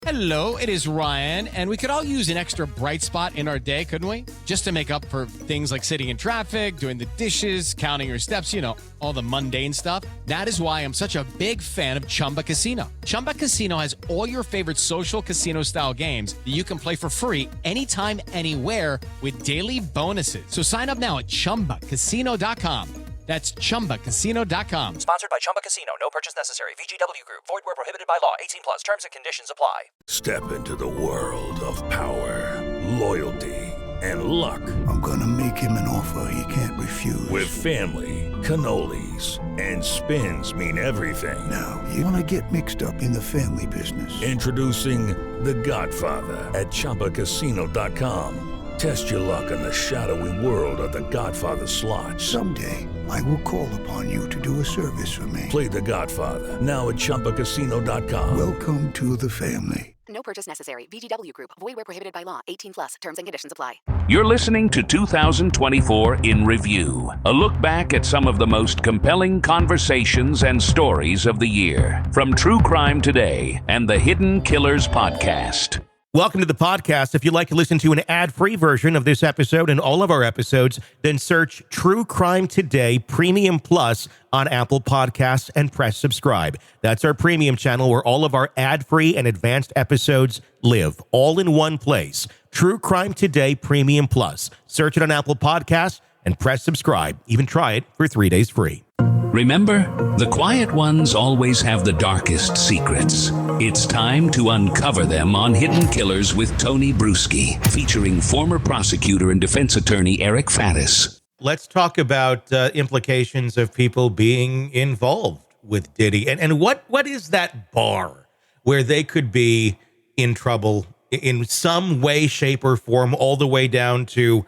Hello, it is Ryan, and we could all use an extra bright spot in our day, couldn't we? Just to make up for things like sitting in traffic, doing the dishes, counting your steps, you know, all the mundane stuff. That is why I'm such a big fan of Chumba Casino. Chumba Casino has all your favorite social casino-style games that you can play for free anytime, anywhere with daily bonuses. So sign up now at ChumbaCasino.com. That's ChumbaCasino.com. Sponsored by Chumba Casino. No purchase necessary. VGW Group. Void where prohibited by law. 18 plus. Terms and conditions apply. Step into the world of power, loyalty, and luck. I'm gonna make him an offer he can't refuse. With family, cannolis, and spins mean everything. Now, you wanna get mixed up in the family business. Introducing The Godfather at ChumbaCasino.com. Test your luck in the shadowy world of The Godfather slot. Someday, I will call upon you to do a service for me. Play The Godfather, now at ChumbaCasino.com. Welcome to the family. No purchase necessary. VGW Group. Void where prohibited by law. 18 plus. Terms and conditions apply. You're listening to 2024 in Review, a look back at some of the most compelling conversations and stories of the year from True Crime Today and the Hidden Killers podcast. Welcome to the podcast. If you'd like to listen to an ad-free version of this episode and all of our episodes, then search True Crime Today Premium Plus on Apple Podcasts and press subscribe. That's our premium channel where all of our ad-free and advanced episodes live, all in one place. True Crime Today Premium Plus. Search it on Apple Podcasts and press subscribe. Even try it for 3 days free. Remember, the quiet ones always have the darkest secrets. It's time to uncover them on Hidden Killers with Tony Brueski, featuring former prosecutor and defense attorney Eric Faddis. Let's talk about implications of people being involved with Diddy. And what is that bar where they could be in trouble in some way, shape, or form, all the way down to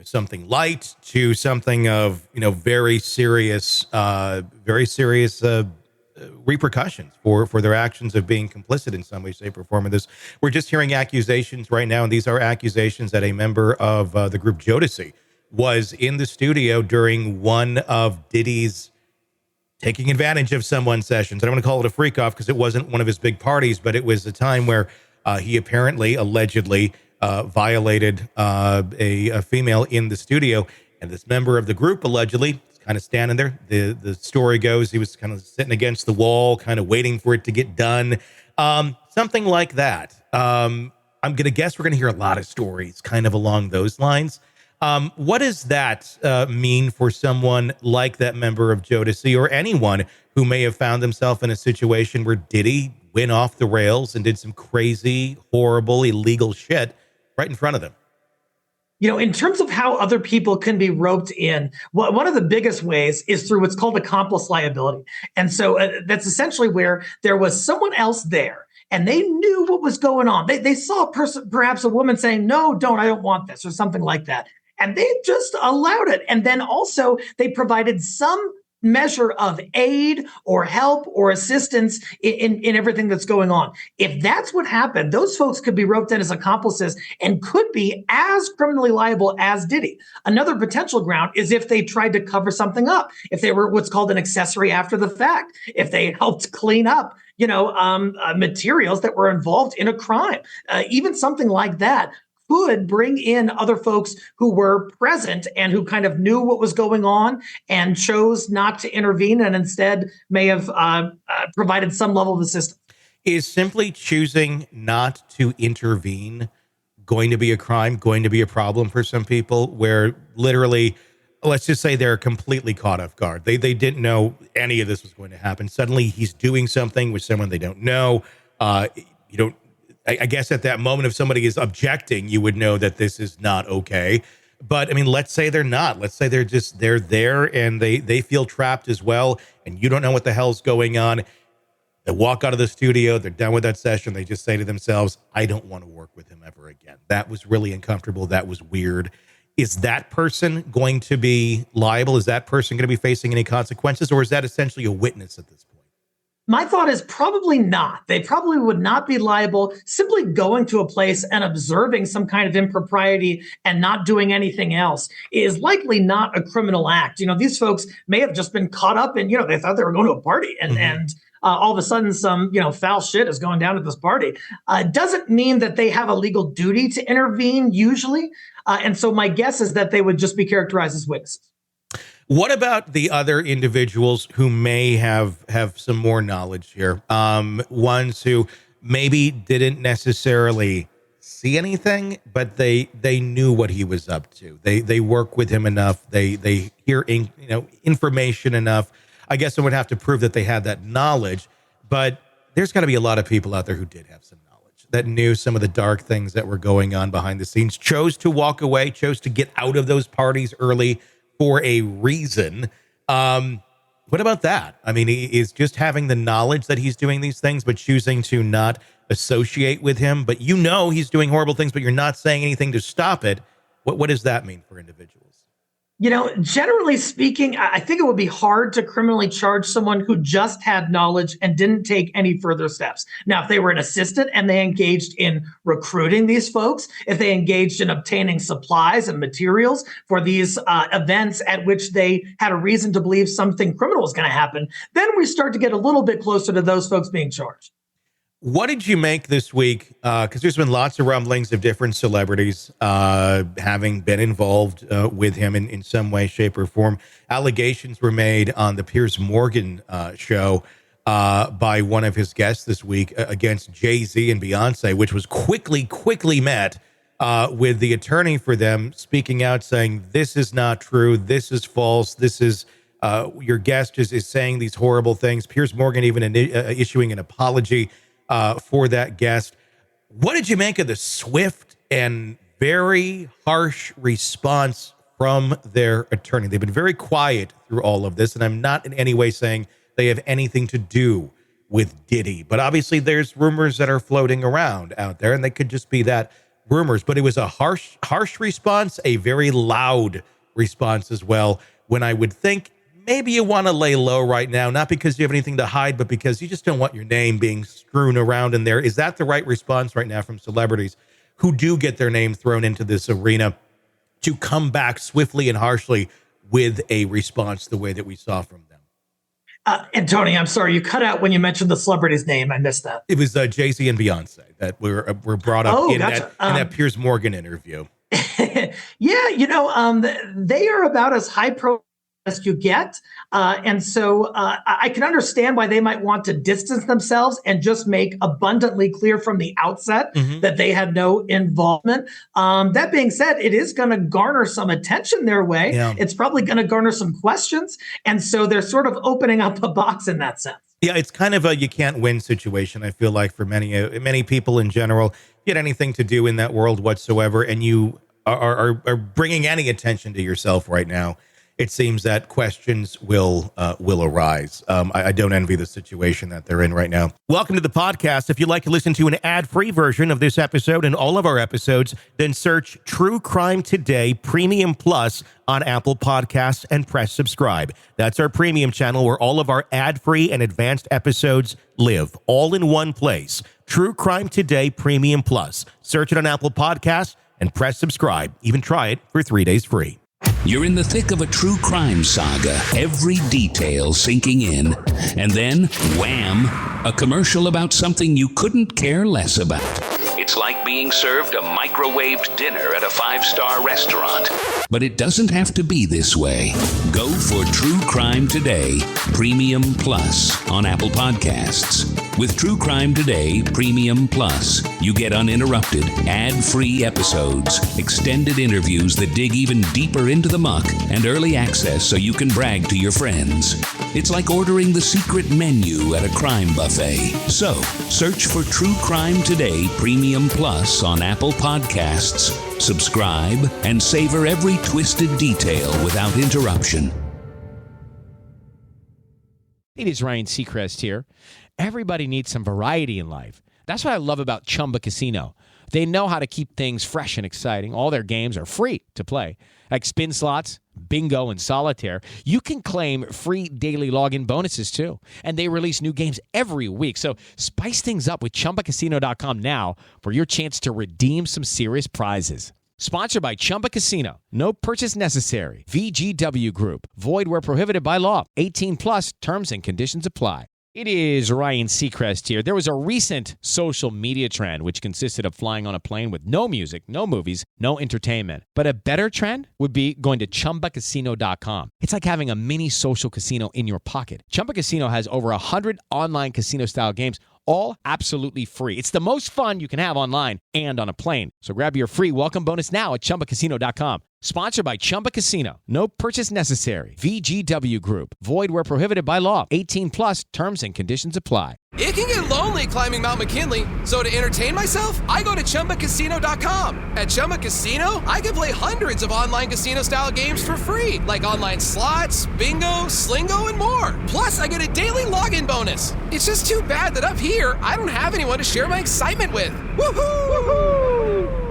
something light to something of, very serious repercussions for their actions of being complicit in some way, shape, or form of this. We're just hearing accusations right now, and these are accusations that a member of the group Jodeci was in the studio during one of Diddy's taking advantage of someone's sessions. I don't want to call it a freak off because it wasn't one of his big parties, but it was a time where he allegedly violated a female in the studio, and this member of the group allegedly is kind of standing there. The story goes he was kind of sitting against the wall, kind of waiting for it to get done. Something like that. I'm going to guess we're going to hear a lot of stories kind of along those lines. What does that mean for someone like that member of Jodeci or anyone who may have found themselves in a situation where Diddy went off the rails and did some crazy, horrible, illegal shit right in front of them? In terms of how other people can be roped in, one of the biggest ways is through what's called accomplice liability. And so that's essentially where there was someone else there and they knew what was going on. They saw a person, perhaps a woman saying, no, I don't want this or something like that. And they just allowed it. And then also they provided some measure of aid or help or assistance in everything that's going on. If that's what happened, those folks could be roped in as accomplices and could be as criminally liable as Diddy. Another potential ground is if they tried to cover something up, if they were what's called an accessory after the fact, if they helped clean up, materials that were involved in a crime, even something like that could bring in other folks who were present and who kind of knew what was going on and chose not to intervene and instead may have provided some level of assistance. Is simply choosing not to intervene going to be a crime, going to be a problem for some people where literally, let's just say they're completely caught off guard. They didn't know any of this was going to happen. Suddenly he's doing something with someone they don't know. I guess at that moment, if somebody is objecting, you would know that this is not okay. But I mean, let's say they're not. Let's say they're there and they feel trapped as well. And you don't know what the hell's going on. They walk out of the studio. They're done with that session. They just say to themselves, I don't want to work with him ever again. That was really uncomfortable. That was weird. Is that person going to be liable? Is that person going to be facing any consequences? Or is that essentially a witness at this point? My thought is probably not. They probably would not be liable. Simply going to a place and observing some kind of impropriety and not doing anything else is likely not a criminal act. These folks may have just been caught up in, they thought they were going to a party and all of a sudden some, foul shit is going down at this party, doesn't mean that they have a legal duty to intervene usually. And so my guess is that they would just be characterized as witnesses. What about the other individuals who may have some more knowledge here? Ones who maybe didn't necessarily see anything, but they knew what he was up to. They work with him enough. They hear information enough. I guess I would have to prove that they had that knowledge, but there's got to be a lot of people out there who did have some knowledge, that knew some of the dark things that were going on behind the scenes, chose to walk away, chose to get out of those parties early for a reason. What about that? I mean, is just having the knowledge that he's doing these things, but choosing to not associate with him, but he's doing horrible things, but you're not saying anything to stop it. What does that mean for individuals? Generally speaking, I think it would be hard to criminally charge someone who just had knowledge and didn't take any further steps. Now, if they were an assistant and they engaged in recruiting these folks, if they engaged in obtaining supplies and materials for these events at which they had a reason to believe something criminal was going to happen, then we start to get a little bit closer to those folks being charged. What did you make this week? Because there's been lots of rumblings of different celebrities having been involved with him in some way, shape, or form. Allegations were made on the Piers Morgan show by one of his guests this week against Jay-Z and Beyonce, which was quickly met with the attorney for them speaking out, saying, this is not true, this is false, this is your guest is saying these horrible things. Piers Morgan even issuing an apology for that guest. What did you make of the swift and very harsh response from their attorney? They've been very quiet through all of this, and I'm not in any way saying they have anything to do with Diddy, but obviously there's rumors that are floating around out there, and they could just be that, rumors. But it was a harsh response, a very loud response as well, when I would think maybe you want to lay low right now, not because you have anything to hide, but because you just don't want your name being strewn around in there. Is that the right response right now from celebrities who do get their name thrown into this arena, to come back swiftly and harshly with a response the way that we saw from them? And Tony, I'm sorry, you cut out when you mentioned the celebrity's name. I missed that. It was Jay-Z and Beyonce that were brought up in that Piers Morgan interview. Yeah, they are about as high profile as you get. And so I can understand why they might want to distance themselves and just make abundantly clear from the outset that they had no involvement. That being said, it is going to garner some attention their way. Yeah. It's probably going to garner some questions. And so they're sort of opening up a box in that sense. Yeah, it's kind of a you can't win situation, I feel like, for many people in general. Get anything to do in that world whatsoever, and you are bringing any attention to yourself right now, it seems that questions will arise. I don't envy the situation that they're in right now. Welcome to the podcast. If you'd like to listen to an ad-free version of this episode and all of our episodes, then search True Crime Today Premium Plus on Apple Podcasts and press subscribe. That's our premium channel where all of our ad-free and advanced episodes live, all in one place. True Crime Today Premium Plus. Search it on Apple Podcasts and press subscribe. Even try it for 3 days free. You're in the thick of a true crime saga, every detail sinking in. And then, wham, a commercial about something you couldn't care less about. It's like being served a microwaved dinner at a 5-star restaurant. But it doesn't have to be this way. Go for True Crime Today Premium Plus on Apple Podcasts. With True Crime Today Premium Plus, you get uninterrupted, ad-free episodes, extended interviews that dig even deeper into the muck, and early access so you can brag to your friends. It's like ordering the secret menu at a crime buffet. So, search for True Crime Today Premium Plus on Apple Podcasts, subscribe, and savor every twisted detail without interruption. It is Ryan Seacrest here. Everybody needs some variety in life. That's what I love about Chumba Casino. They know how to keep things fresh and exciting. All their games are free to play, like spin slots, bingo, and solitaire. You can claim free daily login bonuses, too. And they release new games every week. So spice things up with ChumbaCasino.com now for your chance to redeem some serious prizes. Sponsored by Chumba Casino. No purchase necessary. VGW Group. Void where prohibited by law. 18 plus terms and conditions apply. It is Ryan Seacrest here. There was a recent social media trend which consisted of flying on a plane with no music, no movies, no entertainment. But a better trend would be going to ChumbaCasino.com. It's like having a mini social casino in your pocket. Chumba Casino has over 100 online casino-style games, all absolutely free. It's the most fun you can have online and on a plane. So grab your free welcome bonus now at ChumbaCasino.com. Sponsored by Chumba Casino. No purchase necessary. VGW Group. Void where prohibited by law. 18 plus terms and conditions apply. It can get lonely climbing Mount McKinley, so to entertain myself, I go to ChumbaCasino.com. At Chumba Casino, I can play hundreds of online casino-style games for free, like online slots, bingo, slingo, and more. Plus, I get a daily login bonus. It's just too bad that up here, I don't have anyone to share my excitement with. Woohoo!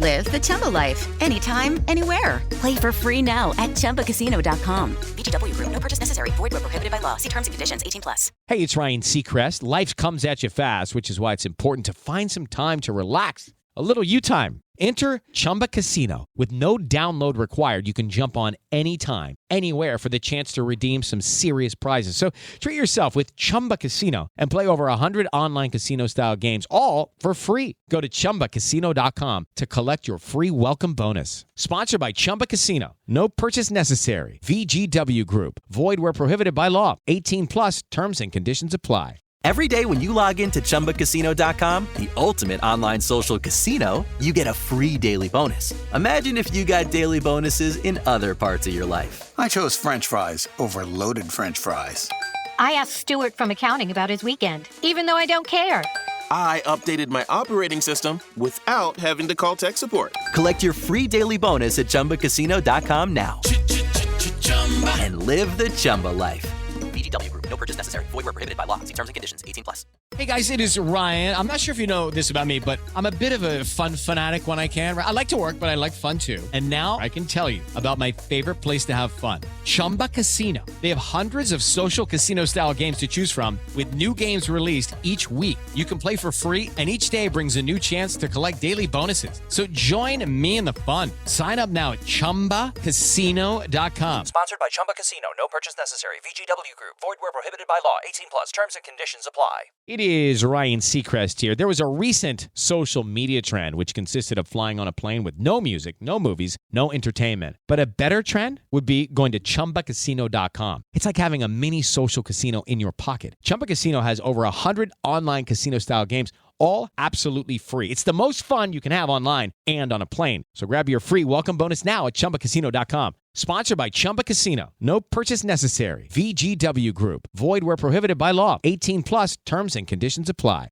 Live the Chumba life. Anytime, anywhere. Play for free now at ChumbaCasino.com. VGW Group. No purchase necessary. Void where prohibited by law. See terms and conditions. 18 plus. Hey, it's Ryan Seacrest. Life comes at you fast, which is why it's important to find some time to relax. A little you time. Enter Chumba Casino. With no download required, you can jump on anytime, anywhere for the chance to redeem some serious prizes. So treat yourself with Chumba Casino and play over 100 online casino-style games, all for free. Go to ChumbaCasino.com to collect your free welcome bonus. Sponsored by Chumba Casino. No purchase necessary. VGW Group. Void where prohibited by law. 18 plus terms and conditions apply. Every day when you log into ChumbaCasino.com, the ultimate online social casino, you get a free daily bonus. Imagine if you got daily bonuses in other parts of your life. I chose French fries over loaded French fries. I asked Stuart from accounting about his weekend, even though I don't care. I updated my operating system without having to call tech support. Collect your free daily bonus at ChumbaCasino.com now. And live the Chumba life. VGW Group. No purchase necessary. Void where prohibited by law. See terms and conditions. 18 plus. Hey guys, it is Ryan. I'm not sure if you know this about me, but I'm a bit of a fun fanatic when I can. I like to work, but I like fun too. And now I can tell you about my favorite place to have fun. Chumba Casino. They have hundreds of social casino style games to choose from with new games released each week. You can play for free and each day brings a new chance to collect daily bonuses. So join me in the fun. Sign up now at ChumbaCasino.com. Sponsored by Chumba Casino. No purchase necessary. VGW Group. Void where prohibited by law. 18 plus. Terms and conditions apply. It is Ryan Seacrest here. There was a recent social media trend which consisted of flying on a plane with no music, no movies, no entertainment. But a better trend would be going to ChumbaCasino.com. It's like having a mini social casino in your pocket. Chumba Casino has over 100 online casino-style games, all absolutely free. It's the most fun you can have online and on a plane. So grab your free welcome bonus now at ChumbaCasino.com. Sponsored by Chumba Casino. No purchase necessary. VGW Group. Void where prohibited by law. 18 plus terms and conditions apply.